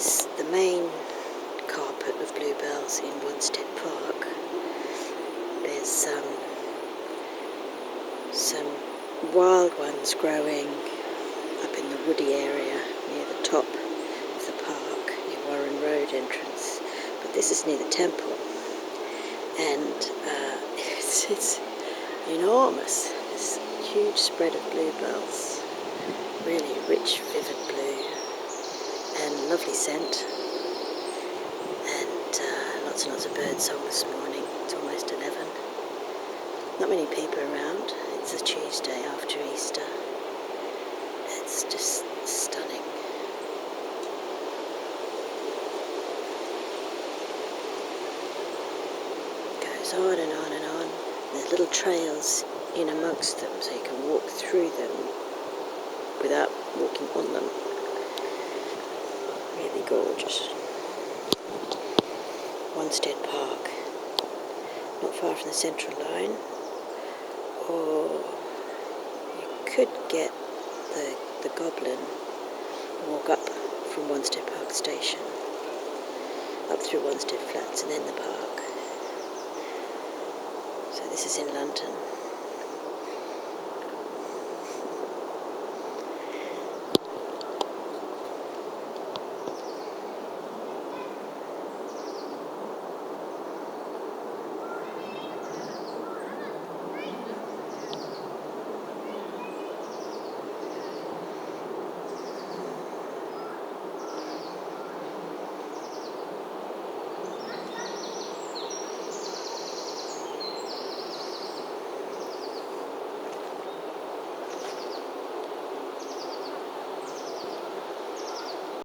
is the main carpet of bluebells in Wanstead Park. There's some wild ones growing up in the woody area near the top of the park, near Warren Road entrance. But this is near the temple, and it's enormous. This huge spread of bluebells, really rich, vivid blue, and lovely scent. And lots and lots of bird song this morning. It's almost 11. Not many people around. It's a Tuesday after Easter. It's just stunning. It goes on and on and on. There's little trails in amongst them, so you can walk through them without walking on them. Really gorgeous. Wanstead Park, not far from the Central Line, or you could get the Goblin, walk up from Wanstead Park Station, up through Wanstead Flats and then the park. So this is in London.